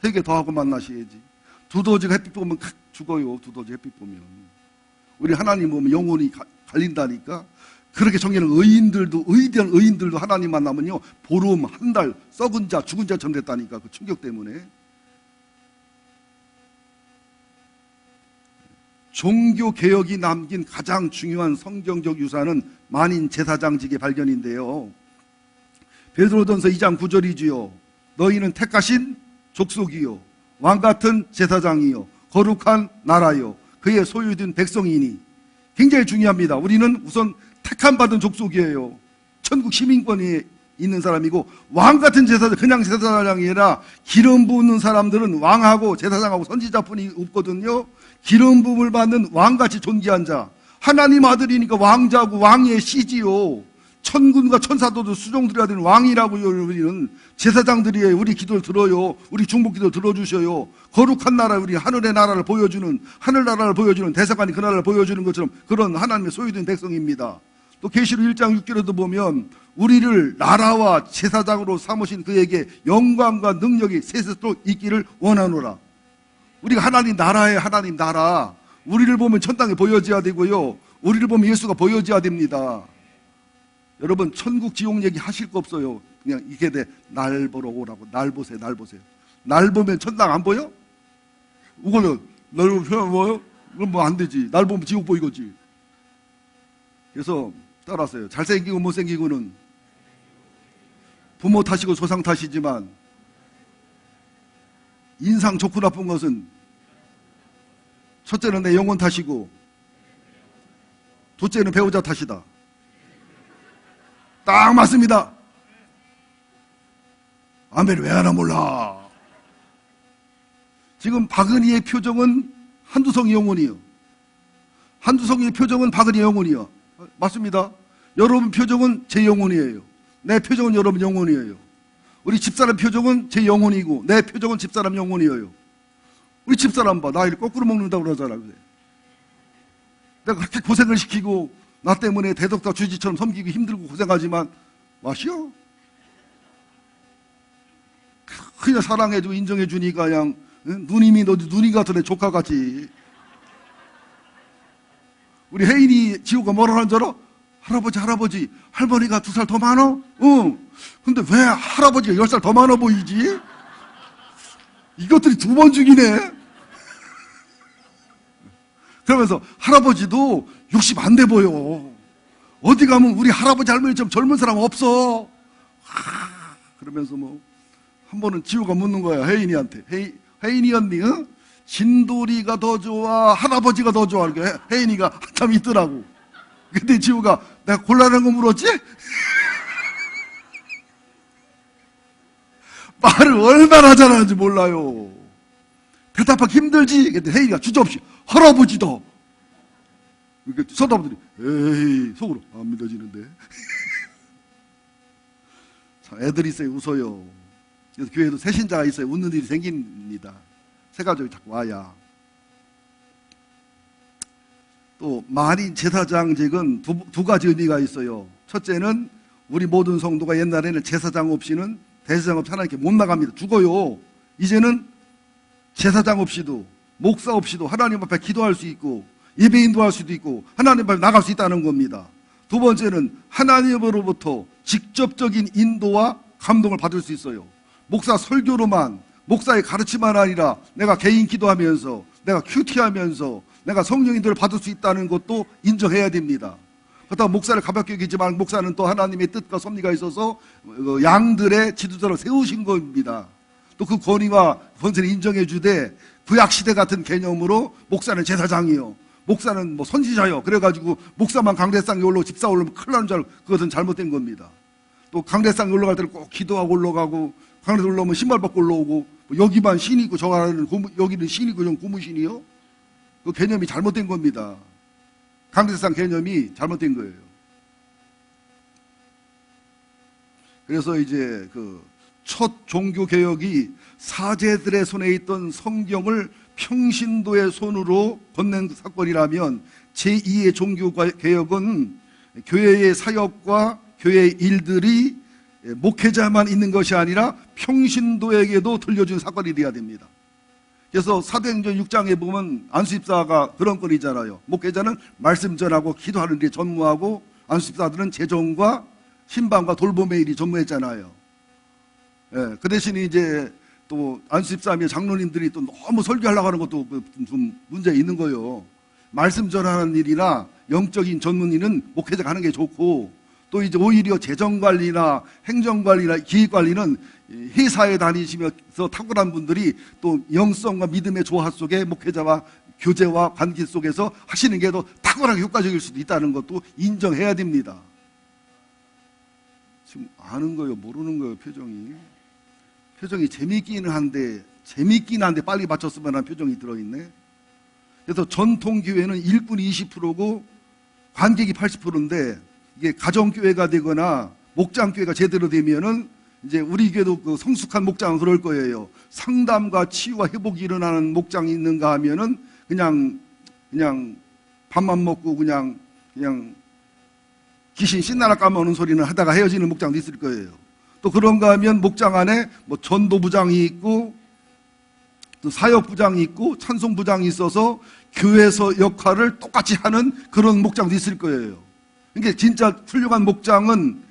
Speaker 1: 회개 더 하고 만나셔야지. 두더지가 햇빛 보면 죽어요. 두더지 햇빛 보면. 우리 하나님 보면 영혼이 갈린다니까. 그렇게 정리하는 의대한 의인들도 하나님 만나면요 보름, 한 달, 썩은 자, 죽은 자처럼 됐다니까. 그 충격 때문에. 종교개혁이 남긴 가장 중요한 성경적 유산은 만인 제사장직의 발견인데요. 베드로전서 2장 9절이지요. 너희는 택하신 족속이요 왕같은 제사장이요 거룩한 나라요 그의 소유된 백성이니. 굉장히 중요합니다. 우리는 우선 택함 받은 족속이에요. 천국 시민권이 있는 사람이고 왕같은 제사장, 그냥 제사장이 아니라 기름 부은 사람들은 왕하고 제사장하고 선지자뿐이 없거든요. 기름 부음을 받는 왕같이 존귀한 자. 하나님 아들이니까 왕자고 왕의 씨지요. 천군과 천사도도 수종드려야 되는 왕이라고요. 우리는 제사장들이에요. 우리 기도를 들어요. 우리 중복 기도를 들어주셔요. 거룩한 나라, 우리 하늘의 나라를 보여주는, 하늘나라를 보여주는, 대사관이 그 나라를 보여주는 것처럼 그런 하나님의 소유된 백성입니다. 또 계시록 1장 6절에도 보면 우리를 나라와 제사장으로 삼으신 그에게 영광과 능력이 세세토록 있기를 원하노라. 우리가 하나님 나라에 하나님 나라. 우리를 보면 천당에 보여져야 되고요. 우리를 보면 예수가 보여져야 됩니다. 여러분 천국 지옥 얘기 하실 거 없어요. 그냥 이게 돼. 날 보러 오라고. 날 보세요. 날 보세요. 날 보면 천당 안 보여? 이걸로 날 보면 뭐요? 그럼 뭐 안 되지. 날 보면 지옥 보이겠지. 그래서 따라하세요. 잘생기고 못생기고는 부모 탓이고 조상 탓이지만 인상 좋고 나쁜 것은 첫째는 내 영혼 탓이고 둘째는 배우자 탓이다. 딱 맞습니다. 아멘. 왜 하나 몰라. 지금 박은희의 표정은 한두성이 영혼이요. 한두성의 표정은 박은희 영혼이요. 맞습니다. 여러분 표정은 제 영혼이에요. 내 표정은 여러분 영혼이에요. 우리 집사람 표정은 제 영혼이고 내 표정은 집사람 영혼이에요. 우리 집사람 봐. 나이를 거꾸로 먹는다고 그러잖아. 내가 그렇게 고생을 시키고 나 때문에 대덕사 주지처럼 섬기기 힘들고 고생하지만 마시오. 그냥 사랑해주고 인정해주니까 그냥 누님이 너 누님 같은 애 조카같이. 우리 혜인이 지호가 뭐라 하는 줄 알아? 할아버지 할머니가 2살 더 많아? 응. 근데 왜 할아버지가 10살 더 많아 보이지? 이것들이 2번 죽이네. 그러면서 할아버지도 60 안 돼 보여. 어디 가면 우리 할아버지 할머니처럼 젊은 사람 없어. 그러면서 뭐 한 번은 지호가 묻는 거야. 혜인이한테. 혜인이 언니, 응? 진돌이가 더 좋아? 할아버지가 더 좋아? 그러니까 혜인이가 한참 있더라고. 근데 지호가 내가 곤란한 거 물었지? 말을 얼마나 잘하는지 몰라요. 대답하기 힘들지? 근데 혜인이가 주저없이 할아버지다. 이렇게 쳐다보더니 에이 속으로 안 믿어지는데. 참 애들이 있어요. 웃어요. 그래서 교회에도 새신자가 있어요. 웃는 일이 생깁니다. 새 가족이 자꾸 와야. 또 만인 제사장직은 두 가지 의미가 있어요. 첫째는 우리 모든 성도가 옛날에는 제사장 없이는 대제사장 없이 하나님께 못 나갑니다. 죽어요. 이제는 제사장 없이도 목사 없이도 하나님 앞에 기도할 수 있고 예배 인도할 수도 있고 하나님 앞에 나갈 수 있다는 겁니다. 두 번째는 하나님으로부터 직접적인 인도와 감동을 받을 수 있어요. 목사 설교로만 목사의 가르침만 아니라 내가 개인 기도하면서 내가 큐티하면서 내가 성령 인도를 받을 수 있다는 것도 인정해야 됩니다. 그렇다고 목사를 가볍게 여기지만 목사는 또 하나님의 뜻과 섭리가 있어서 양들의 지도자를 세우신 겁니다. 또 그 권위와 권세를 인정해 주되 구약시대 같은 개념으로 목사는 제사장이요. 목사는 뭐 선지자요. 그래가지고 목사만 강대상에 올라오고 집사 올라오면 큰일 나는 줄 알고 그것은 잘못된 겁니다. 또 강대상에 올라갈 때는 꼭 기도하고 올라가고 강대에 올라오면 신발 벗고 올라오고 뭐 여기만 신이고 저가는 여기는 신이고 좀 고무신이요. 그 개념이 잘못된 겁니다. 강대상 개념이 잘못된 거예요. 그래서 이제 그 첫 종교 개혁이 사제들의 손에 있던 성경을 평신도의 손으로 건넨 사건이라면 제2의 종교 개혁은 교회의 사역과 교회의 일들이 목회자만 있는 것이 아니라 평신도에게도 들려준 사건이 되어야 됩니다. 그래서 사도행전 6장에 보면 안수집사가 그런 건이잖아요. 목회자는 말씀 전하고 기도하는 데 전무하고 안수집사들은 재정과 신방과 돌봄의 일이 전무했잖아요. 예, 그 대신에 이제 또 안수집사며 장로님들이 또 너무 설교하려고 하는 것도 좀 문제 있는 거예요. 말씀 전하는 일이나 영적인 전문 일은 목회자가 하는 게 좋고 또 이제 오히려 재정관리나 행정관리나 기획관리는 회사에 다니시면서 탁월한 분들이 또 영성과 믿음의 조화 속에 목회자와 교제와 관계 속에서 하시는 게 더 탁월하게 효과적일 수도 있다는 것도 인정해야 됩니다. 지금 아는 거예요? 모르는 거예요? 표정이 재밌기는 한데 빨리 맞췄으면 하는 표정이 들어있네. 그래서 전통교회는 일꾼이 20%고 관객이 80%인데 이게 가정교회가 되거나 목장교회가 제대로 되면은 이제 우리 교회도 그 성숙한 목장은 그럴 거예요. 상담과 치유와 회복이 일어나는 목장이 있는가 하면은 그냥 밥만 먹고 그냥 귀신 신나라 까먹는 소리는 하다가 헤어지는 목장도 있을 거예요. 또 그런가 하면 목장 안에 뭐 전도부장이 있고 또 사역부장이 있고 찬송부장이 있어서 교회에서 역할을 똑같이 하는 그런 목장도 있을 거예요. 그러니까 진짜 훌륭한 목장은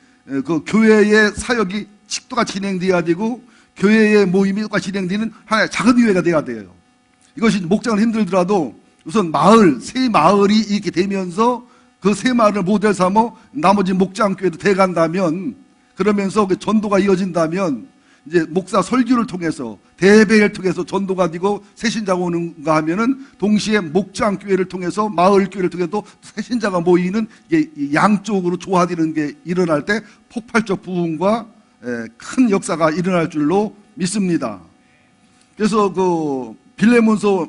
Speaker 1: 그 교회의 사역이 식도가 진행돼야 되고 교회의 모임이 똑같이 진행되는 하나의 작은 교회가 돼야 돼요. 이것이 목장은 힘들더라도 우선 마을, 새 마을이 이렇게 되면서 그 새 마을을 모델 삼아 나머지 목장교회도 돼간다면, 그러면서 그 전도가 이어진다면 이제 목사 설교를 통해서 대배를 통해서 전도가 되고 새신자가 오는가 하면은 동시에 목장교회를 통해서 마을교회를 통해서 또 새신자가 모이는 이게 양쪽으로 조화되는 게 일어날 때 폭발적 부흥과 큰 역사가 일어날 줄로 믿습니다. 그래서 그 빌레몬서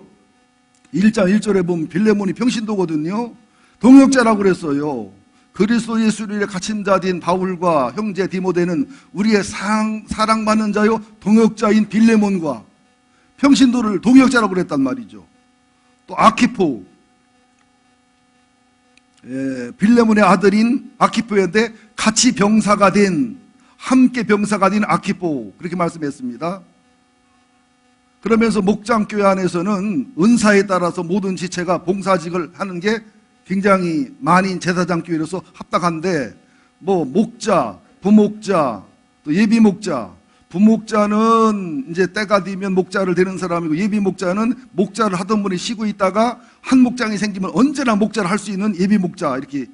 Speaker 1: 1장 1절에 보면 빌레몬이 평신도거든요. 동역자라고 그랬어요. 그리스도 예수를 위해 갇힌 자 된 바울과 형제 디모데는 우리의 사랑받는 자요 동역자인 빌레몬과 평신도를 동역자라고 그랬단 말이죠. 또 아키포, 빌레몬의 아들인 아키포인데 같이 병사가 된, 함께 병사가 된 아키포, 그렇게 말씀했습니다. 그러면서 목장교회 안에서는 은사에 따라서 모든 지체가 봉사직을 하는 게 굉장히 만인 제사장 교회로서 합당한데, 뭐 목자, 부목자, 또 예비목자, 부목자는 이제 때가 되면 목자를 되는 사람이고, 예비목자는 목자를 하던 분이 쉬고 있다가 한 목장이 생기면 언제나 목자를 할 수 있는 예비목자, 이렇게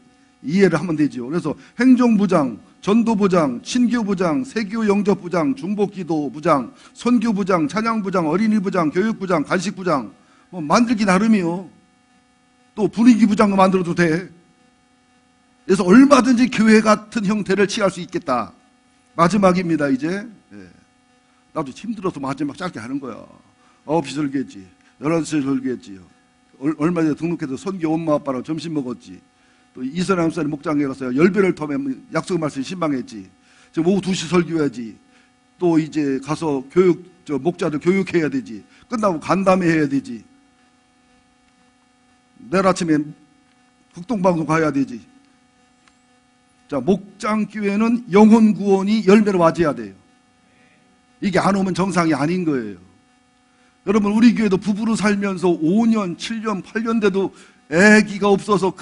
Speaker 1: 이해를 하면 되죠. 그래서 행정부장, 전도부장, 친교부장, 세교 영접부장, 중복기도부장, 선교부장, 찬양부장, 어린이부장, 교육부장, 간식부장, 뭐 만들기 나름이요. 또 분위기부장도 만들어도 돼. 그래서 얼마든지 교회 같은 형태를 취할 수 있겠다. 마지막입니다, 이제. 나도 힘들어서 마지막 짧게 하는 거야. 9시 설교했지. 11시에 설교했지. 얼마 전에 등록해서 선교 엄마 아빠랑 점심 먹었지. 또 이선영 목사님 목장에 가서 10배를 터면 약속 말씀 신방했지. 지금 오후 2시 설교해야지. 또 이제 가서 목자들 교육해야 되지. 끝나고 간담회 해야 되지. 내일 아침에 국동방송 가야 되지. 자, 목장교회는 영혼 구원이 열매를 맞아야 돼요. 이게 안 오면 정상이 아닌 거예요. 여러분, 우리 교회도 부부로 살면서 5년, 7년, 8년 돼도 아기가 없어서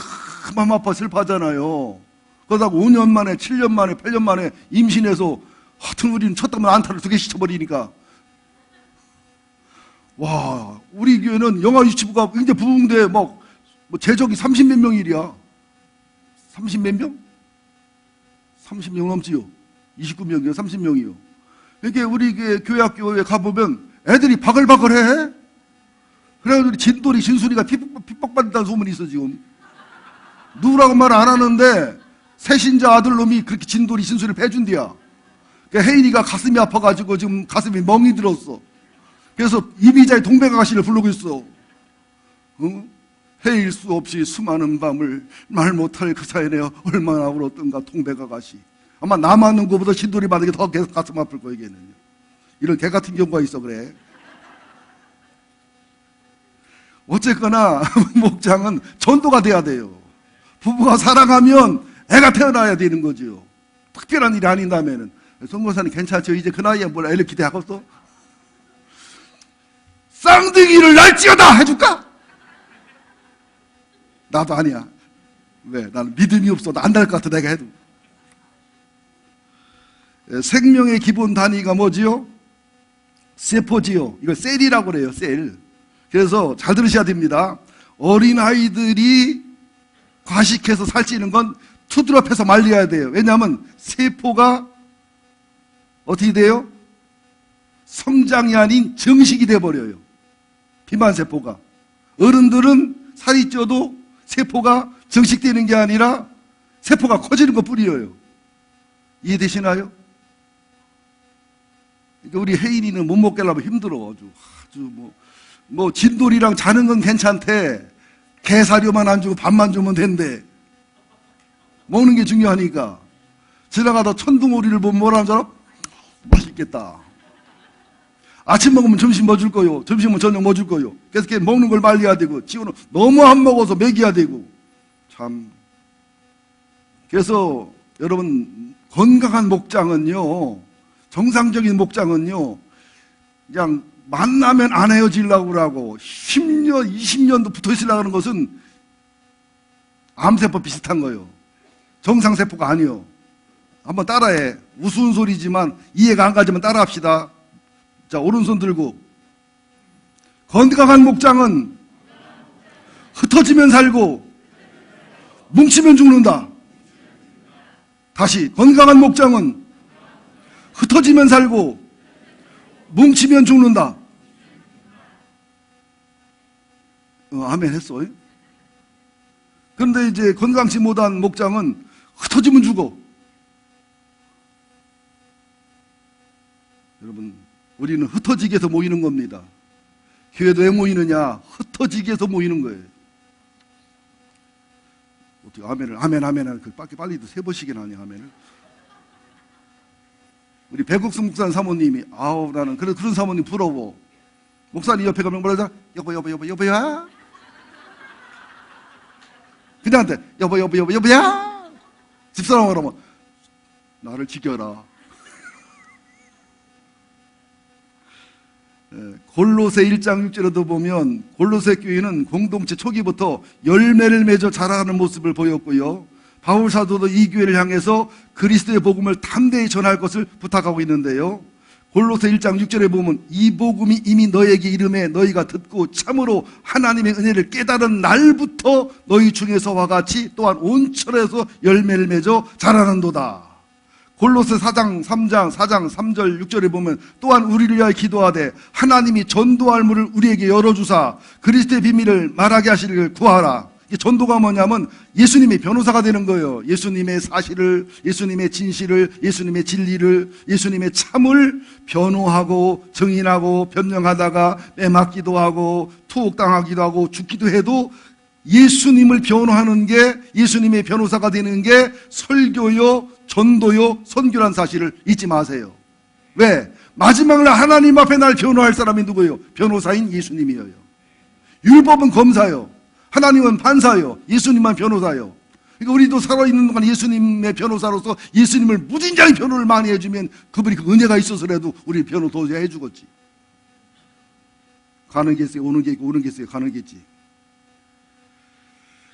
Speaker 1: 맘 아파 슬퍼하잖아요. 그러다가 5년 만에, 7년 만에, 8년 만에 임신해서 하여튼 우리는 쳤다면 안타를 2개씩 쳐버리니까. 와, 우리 교회는 영아 유치부가 굉장히 부흥돼. 뭐 재적이 30몇 명이랴. 30몇 명? 30명 넘지요. 29명이요, 30명이요. 이게 우리 교회 학교에 가보면 애들이 바글바글해. 그래가지고 진돌이, 진순이가 핍박받는다는 소문이 있어, 지금. 누구라고 말 안 하는데, 새신자 아들놈이 그렇게 진돌이, 진순이를 패준디야. 혜인이가 가슴이 아파가지고 지금 가슴이 멍이 들었어. 그래서 이비자의 동백아가씨를 부르고 있어. 응? 헤일 수 없이 수많은 밤을 말 못할 그 사이에 얼마나 울었던가, 동백아가씨. 아마 나 맞는 것보다 진돌이 맞는 게 더 계속 가슴 아플 거예요, 걔는요. 이런 개 같은 경우가 있어, 그래. 어쨌거나, 목장은 전도가 돼야 돼요. 부부가 사랑하면 애가 태어나야 되는 거죠. 특별한 일이 아닌다면은. 성모사님 괜찮죠? 이제 그 나이에 뭘 애를 기대하겠어? 쌍둥이를 날찌어다 해줄까? 나도 아니야. 왜? 나는 믿음이 없어. 안 날 것 같아, 내가 해도. 생명의 기본 단위가 뭐지요? 세포지요. 이걸 셀이라고 그래요, 셀. 그래서 잘 들으셔야 됩니다. 어린아이들이 과식해서 살찌는 건 투드럽해서 말려야 돼요. 왜냐하면 세포가 어떻게 돼요? 성장이 아닌 정식이 돼버려요. 비만세포가. 어른들은 살이 쪄도 세포가 정식되는 게 아니라 세포가 커지는 것 뿐이에요. 이해되시나요? 그러니까 우리 혜인이는 못 먹게 하려면 힘들어. 아주 뭐 진돌이랑 자는 건 괜찮대. 게사료만 안 주고 밥만 주면 된대. 먹는 게 중요하니까. 지나가다 천둥오리를 보면 뭐라는 줄 알아? 맛있겠다. 아침 먹으면 점심 뭐 줄 거요? 점심은 저녁 뭐 줄 거요? 그래서 걔 먹는 걸 말려야 되고, 지호는 너무 안 먹어서 먹여야 되고. 참. 그래서 여러분, 건강한 목장은요, 정상적인 목장은요, 그냥 만나면 안 헤어지려고 그러고 10년, 20년도 붙어 있으려고 하는 것은 암세포 비슷한 거예요. 정상세포가 아니요. 한번 따라해. 우스운 소리지만 이해가 안 가지만 따라합시다. 자, 오른손 들고. 건강한 목장은 흩어지면 살고 뭉치면 죽는다. 다시, 건강한 목장은 흩어지면 살고 뭉치면 죽는다. 아멘 했어. 그런데 이제 건강치 못한 목장은 흩어지면 죽어. 여러분, 우리는 흩어지게 해서 모이는 겁니다. 교회도 왜 모이느냐? 흩어지게 해서 모이는 거예요. 어떻게 아멘을, 아멘, 빨리도 세 번씩이나 하냐, 아멘을. 우리 백옥승 목사님 사모님이, 나는 그런 사모님 부러워. 목사님 옆에 가면 뭐라 하잖아? 여보야? 그냥한테, 여보야? 집사람 그러면, 나를 지켜라. 골로새 1장 6절에도 보면 골로새 교회는 공동체 초기부터 열매를 맺어 자라는 모습을 보였고요. 바울 사도도 이 교회를 향해서 그리스도의 복음을 담대히 전할 것을 부탁하고 있는데요. 골로새 1장 6절에 보면 이 복음이 이미 너에게 이름에 너희가 듣고 참으로 하나님의 은혜를 깨달은 날부터 너희 중에서와 같이 또한 온천에서 열매를 맺어 자라는도다. 골로새 4장 3절 6절에 보면 또한 우리를 위하여 기도하되 하나님이 전도할 문을 우리에게 열어주사 그리스도의 비밀을 말하게 하시기를 구하라. 전도가 뭐냐면 예수님이 변호사가 되는 거예요. 예수님의 사실을, 예수님의 진실을, 예수님의 진리를, 예수님의 참을 변호하고 증인하고 변명하다가 빼맞기도 하고 투옥당하기도 하고 죽기도 해도 예수님을 변호하는 게, 예수님의 변호사가 되는 게 설교요, 전도요, 선교란 사실을 잊지 마세요. 왜? 마지막 날 하나님 앞에 날 변호할 사람이 누구예요? 변호사인 예수님이에요. 율법은 검사요, 하나님은 판사요, 예수님만 변호사요. 그러니까 우리도 살아있는 동안 예수님의 변호사로서 예수님을 무진장히 변호를 많이 해주면 그분이 그 은혜가 있어서라도 우리 변호 도저히 해주겠지. 가는 게 있어요, 오는 게 있고, 오는 게 있어요, 가는 게 있지.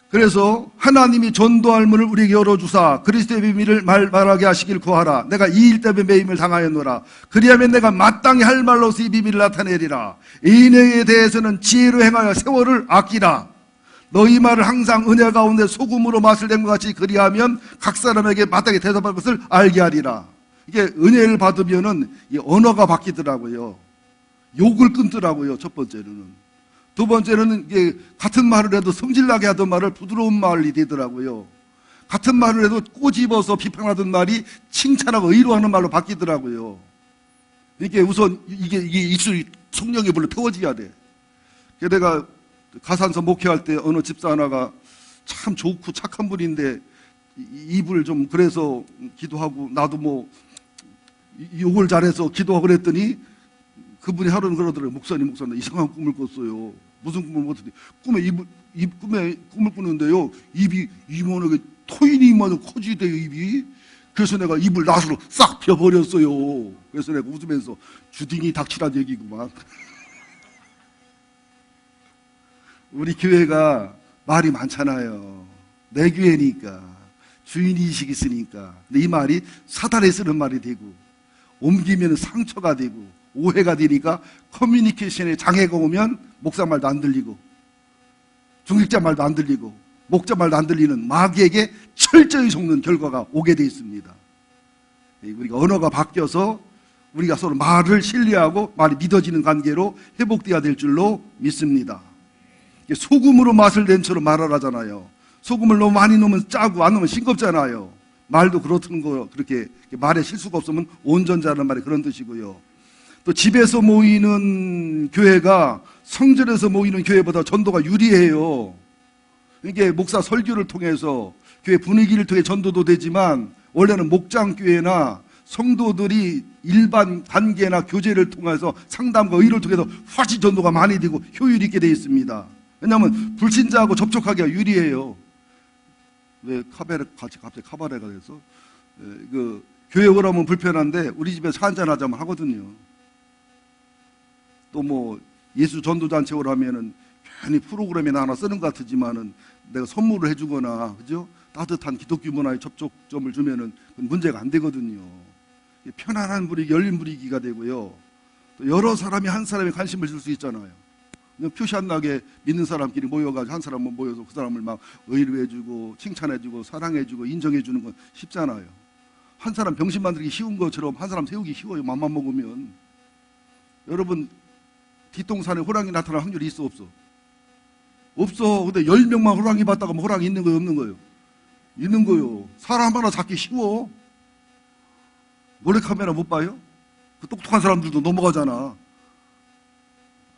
Speaker 1: 그래서 하나님이 전도할 문을 우리에게 열어주사 그리스도의 비밀을 말하게 하시길 구하라. 내가 이 일 때문에 매임을 당하였노라. 그리하면 내가 마땅히 할 말로서 이 비밀을 나타내리라. 인애에 대해서는 지혜로 행하여 세월을 아끼라. 너희 말을 항상 은혜 가운데 소금으로 맛을 낸 것 같이 그리하면 각 사람에게 마땅히 대답할 것을 알게 하리라. 이게 은혜를 받으면은 이 언어가 바뀌더라고요. 욕을 끊더라고요. 첫 번째로는. 두 번째는 이게 같은 말을 해도 성질나게 하던 말을 부드러운 말이 되더라고요. 같은 말을 해도 꼬집어서 비판하던 말이 칭찬하고 의로하는 말로 바뀌더라고요. 이게 우선 이게 입술이 성령의 불로 태워져야 돼. 내가 가산서 목회할 때 어느 집사 하나가 참 좋고 착한 분인데 입을 좀 그래서 기도하고 나도 뭐 욕을 잘해서 기도하고 그랬더니 그분이 하루는 그러더라고요. 목사님 이상한 꿈을 꿨어요. 무슨 꿈을 꿨더니 꿈에 꿈을 꾸는데요, 입이 이만하게 토인이 이만하게 커지대요, 입이. 그래서 내가 입을 낫으로 싹 펴버렸어요. 그래서 내가 웃으면서 주둥이 닥치란 얘기구만. 우리 교회가 말이 많잖아요. 내 교회니까, 주인의식이 있으니까. 근데 이 말이 사단에 쓰는 말이 되고 옮기면 상처가 되고 오해가 되니까 커뮤니케이션에 장애가 오면 목사 말도 안 들리고 중직자 말도 안 들리고 목자 말도 안 들리는 마귀에게 철저히 속는 결과가 오게 되어 있습니다. 우리가 언어가 바뀌어서 우리가 서로 말을 신뢰하고 말이 믿어지는 관계로 회복되어야 될 줄로 믿습니다. 소금으로 맛을 낸처럼 말하라잖아요. 소금을 너무 많이 넣으면 짜고 안 넣으면 싱겁잖아요. 말도 그렇다는 거, 그렇게 말에 실수가 없으면 온전자라는 말이 그런 뜻이고요. 또 집에서 모이는 교회가 성전에서 모이는 교회보다 전도가 유리해요. 이게 목사 설교를 통해서 교회 분위기를 통해 전도도 되지만 원래는 목장교회나 성도들이 일반 관계나 교제를 통해서 상담과 의를 통해서 훨씬 전도가 많이 되고 효율 있게 되어 있습니다. 왜냐하면 불신자하고 접촉하기가 유리해요. 왜 갑자기 카바레가 돼서 그 교회 오라면 불편한데 우리 집에서 한잔 하자면 하거든요. 또 뭐 예수 전도단체 오라면은 괜히 프로그램에 하나 쓰는 것 같지만은 내가 선물을 해주거나, 그죠? 따뜻한 기독교 문화에 접촉점을 주면은 문제가 안 되거든요. 편안한 분위기, 열린 분위기가 되고요. 또 여러 사람이 한 사람에 관심을 줄 수 있잖아요. 표시 안 나게 믿는 사람끼리 모여가지고 한 사람만 모여서 그 사람을 막 의뢰해주고 칭찬해주고 사랑해주고 인정해주는 건 쉽잖아요. 한 사람 병신 만들기 쉬운 것처럼 한 사람 세우기 쉬워요. 맘만 먹으면. 여러분 뒷동산에 호랑이 나타날 확률이 있어 없어? 없어. 근데 10명만 호랑이 봤다가 뭐 호랑이 있는 거예요 없는 거예요? 있는 거요. 사람 하나 잡기 쉬워. 몰래카메라 못 봐요? 그 똑똑한 사람들도 넘어가잖아.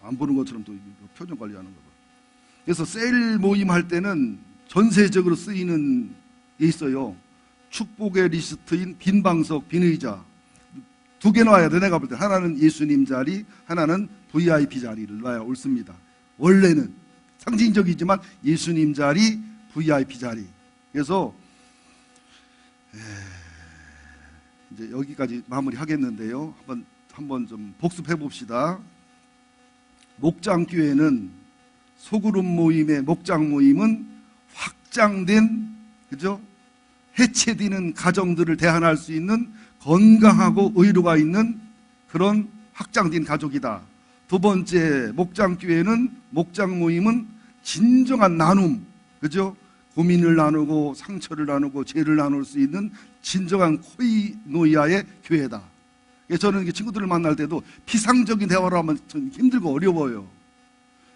Speaker 1: 안 보는 것처럼 또 표정 관리하는 거 봐. 그래서 셀 모임 할 때는 전세적으로 쓰이는 게 있어요. 축복의 리스트인 빈 방석, 빈 의자. 두 개 놔야 돼. 내가 볼 때 하나는 예수님 자리, 하나는 VIP 자리를 놔야 옳습니다. 원래는 상징적이지만 예수님 자리, VIP 자리. 그래서 이제 여기까지 마무리하겠는데요. 한번 좀 복습해 봅시다. 목장교회는 소그룹 모임의 목장 모임은 확장된, 그죠? 해체되는 가정들을 대안할 수 있는 건강하고 의료가 있는 그런 확장된 가족이다. 두 번째, 목장교회는 목장 모임은 진정한 나눔, 그죠? 고민을 나누고 상처를 나누고 죄를 나눌 수 있는 진정한 코이노이아의 교회다. 저는 친구들을 만날 때도 피상적인 대화를 하면 좀 힘들고 어려워요.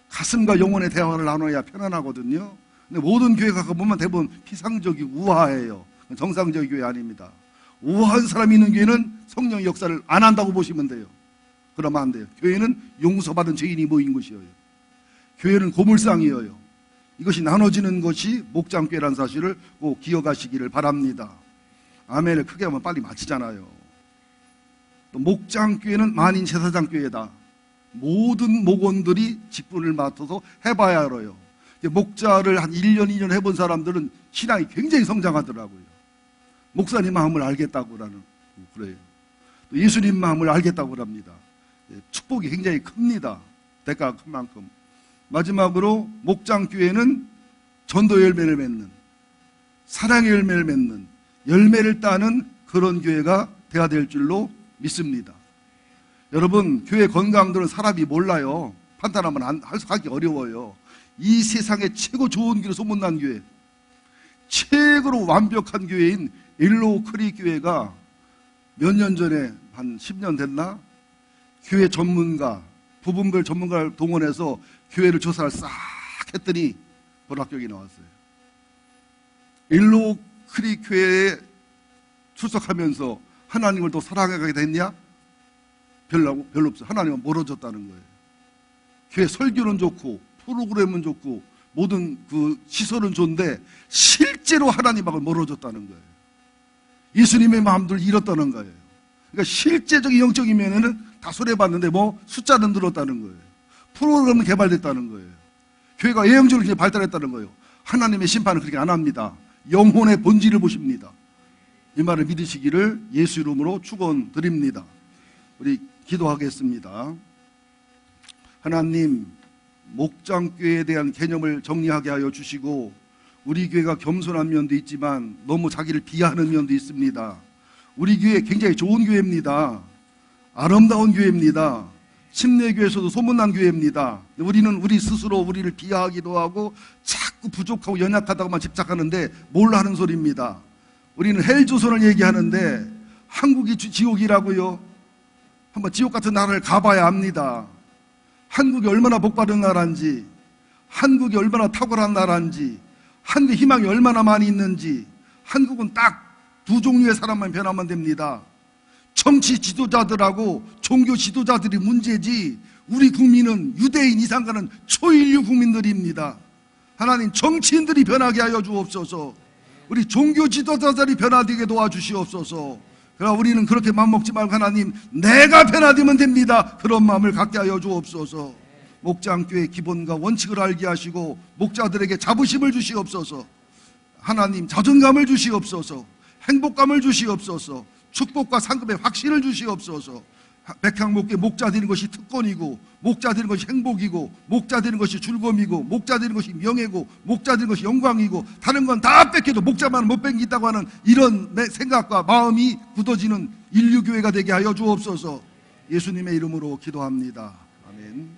Speaker 1: 가슴과 영혼의 대화를 나눠야 편안하거든요. 근데 모든 교회가 가보면 대부분 피상적이고 우아해요. 정상적인 교회 아닙니다. 우아한 사람이 있는 교회는 성령의 역사를 안 한다고 보시면 돼요. 그러면 안 돼요. 교회는 용서받은 죄인이 모인 곳이에요. 교회는 고물상이에요. 이것이 나눠지는 것이 목장교회라는 사실을 꼭 기억하시기를 바랍니다. 아멘을 크게 하면 빨리 마치잖아요. 또 목장교회는 만인 제사장교회다. 모든 목원들이 직분을 맡아서 해봐야 알아요. 목자를 한 1년, 2년 해본 사람들은 신앙이 굉장히 성장하더라고요. 목사님 마음을 알겠다고 그래요. 또 예수님 마음을 알겠다고 합니다. 축복이 굉장히 큽니다. 대가가 큰 만큼. 마지막으로 목장교회는 전도 열매를 맺는, 사랑의 열매를 맺는, 열매를 따는 그런 교회가 돼야 될 줄로 믿습니다. 여러분, 교회 건강들은 사람이 몰라요. 판단하면 하기 어려워요. 이 세상에 최고 좋은 교회, 소문난 교회, 최고로 완벽한 교회인 일로우 크릭 교회가 몇 년 전에, 한 10년 됐나? 교회 전문가, 부분별 전문가를 동원해서 교회를 조사를 싹 했더니 불합격이 나왔어요. 일로우 크릭 교회에 출석하면서 하나님을 더 사랑하게 됐냐? 별로 없어요. 하나님은 멀어졌다는 거예요. 교회 설교는 좋고 프로그램은 좋고 모든 그 시설은 좋은데 실제로 하나님하고 멀어졌다는 거예요. 예수님의 마음들을 잃었다는 거예요. 그러니까 실제적인 영적인 면에는 다 손해봤는데 뭐 숫자는 늘었다는 거예요. 프로그램은 개발됐다는 거예요. 교회가 예형적으로 그렇게 발달했다는 거예요. 하나님의 심판은 그렇게 안 합니다. 영혼의 본질을 보십니다. 이 말을 믿으시기를 예수 이름으로 축원드립니다. 우리 기도하겠습니다. 하나님, 목장교회에 대한 개념을 정리하게 하여 주시고 우리 교회가 겸손한 면도 있지만 너무 자기를 비하하는 면도 있습니다. 우리 교회 굉장히 좋은 교회입니다. 아름다운 교회입니다. 침례교회에서도 소문난 교회입니다. 우리는 우리 스스로 우리를 비하하기도 하고 자꾸 부족하고 연약하다고만 집착하는데 뭘 하는 소리입니다. 우리는 헬조선을 얘기하는데 한국이 지옥이라고요? 한번 지옥 같은 나라를 가봐야 압니다. 한국이 얼마나 복받은 나라인지, 한국이 얼마나 탁월한 나라인지, 한국의 희망이 얼마나 많이 있는지. 한국은 딱 두 종류의 사람만 변하면 됩니다. 정치 지도자들하고 종교 지도자들이 문제지 우리 국민은 유대인 이상가는 초인류 국민들입니다. 하나님, 정치인들이 변하게 하여 주옵소서. 우리 종교 지도자들이 변화되게 도와주시옵소서. 그러나 우리는 그렇게 맘먹지 말고 하나님, 내가 변화되면 됩니다. 그런 마음을 갖게 하여 주옵소서. 목장교회의 기본과 원칙을 알게 하시고 목자들에게 자부심을 주시옵소서. 하나님, 자존감을 주시옵소서. 행복감을 주시옵소서. 축복과 상급의 확신을 주시옵소서. 백향목계 목자 되는 것이 특권이고, 목자 되는 것이 행복이고, 목자 되는 것이 즐거움이고, 목자 되는 것이 명예고, 목자 되는 것이 영광이고, 다른 건 다 뺏겨도 목자만 못 뺏긴다고 하는 이런 생각과 마음이 굳어지는 인류교회가 되게 하여 주옵소서. 예수님의 이름으로 기도합니다. 아멘.